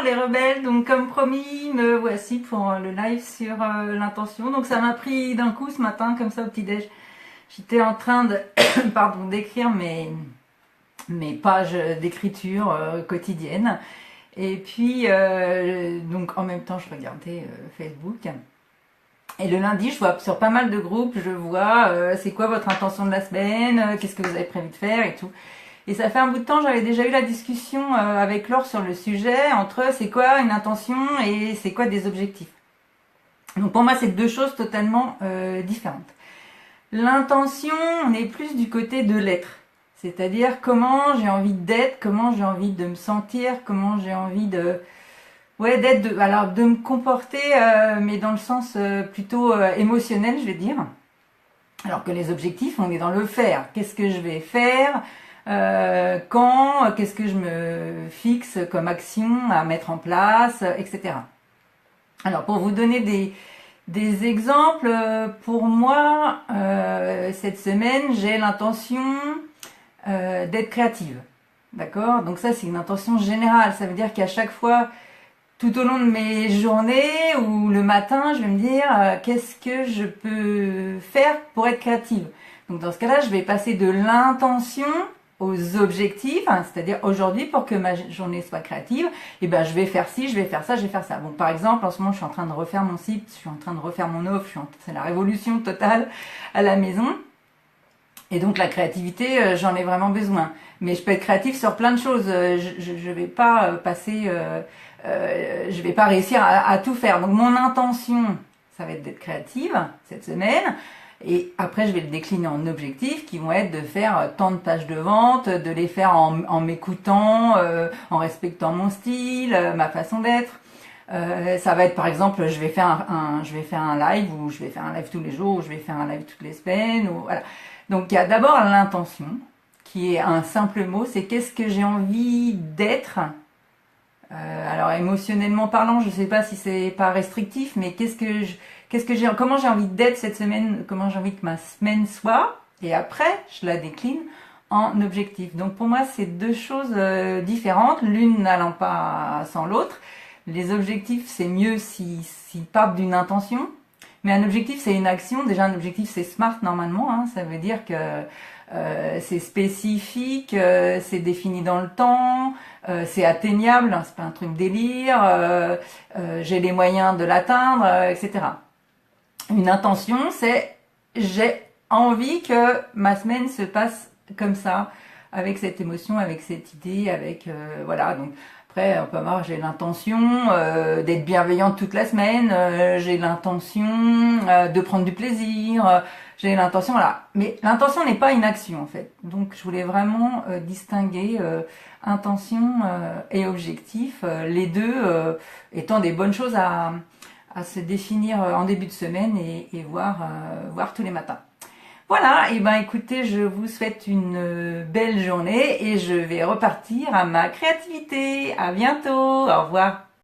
les rebelles, donc comme promis, me voici pour le live sur l'intention. Donc ça m'a pris d'un coup ce matin, comme ça au petit-déj. J'étais en train de pardon, d'écrire mes pages d'écriture quotidienne. Et puis, donc en même temps, je regardais Facebook. Et le lundi, je vois sur pas mal de groupes, je vois c'est quoi votre intention de la semaine, qu'est-ce que vous avez prévu de faire et tout. Et ça fait un bout de temps, j'avais déjà eu la discussion avec Laure sur le sujet, entre c'est quoi une intention et c'est quoi des objectifs. Donc pour moi, c'est deux choses totalement différentes. L'intention, on est plus du côté de l'être. C'est-à-dire comment j'ai envie d'être, comment j'ai envie de me sentir, comment j'ai envie de... Ouais, d'être, alors de me comporter, mais dans le sens plutôt émotionnel, je vais dire. Alors que les objectifs, on est dans le faire. Qu'est-ce que je vais faire quand, qu'est-ce que je me fixe comme action à mettre en place, etc. Alors pour vous donner des exemples, pour moi, cette semaine, j'ai l'intention d'être créative. D'accord? Donc ça, c'est une intention générale. Ça veut dire qu'à chaque fois, tout au long de mes journées ou le matin, je vais me dire qu'est-ce que je peux faire pour être créative. Donc dans ce cas-là, je vais passer de l'intention aux objectifs, hein, c'est-à-dire aujourd'hui pour que ma journée soit créative, et ben je vais faire ci, je vais faire ça, je vais faire ça. Bon, par exemple, en ce moment, je suis en train de refaire mon site, je suis en train de refaire mon offre, c'est la révolution totale à la maison. Et donc la créativité, j'en ai vraiment besoin. Mais je peux être créative sur plein de choses. Je vais pas passer, je vais pas réussir à tout faire. Donc mon intention, ça va être d'être créative cette semaine. Et après, je vais le décliner en objectifs qui vont être de faire tant de pages de vente, de les faire en m'écoutant, en respectant mon style, ma façon d'être. Ça va être par exemple, je vais faire un live ou je vais faire un live tous les jours ou je vais faire un live toutes les semaines ou voilà. Donc il y a d'abord l'intention qui est un simple mot, c'est qu'est-ce que j'ai envie d'être. Alors émotionnellement parlant, je sais pas si c'est pas restrictif, mais comment j'ai envie d'être cette semaine, comment j'ai envie que ma semaine soit, et après je la décline en objectif. Donc pour moi c'est deux choses différentes, l'une n'allant pas sans l'autre. Les objectifs c'est mieux s'ils partent d'une intention, mais un objectif c'est une action. Déjà un objectif c'est SMART normalement, hein, ça veut dire que c'est spécifique, c'est défini dans le temps, c'est atteignable, hein, c'est pas un truc délire, j'ai les moyens de l'atteindre, etc. Une intention, c'est j'ai envie que ma semaine se passe comme ça, avec cette émotion, avec cette idée, avec voilà. Donc après, on peut avoir j'ai l'intention d'être bienveillante toute la semaine, j'ai l'intention de prendre du plaisir, j'ai l'intention, voilà. Mais l'intention n'est pas une action en fait. Donc je voulais vraiment distinguer intention et objectif, les deux étant des bonnes choses à se définir en début de semaine et voir tous les matins. Voilà, et ben écoutez, je vous souhaite une belle journée et je vais repartir à ma créativité. À bientôt, au revoir.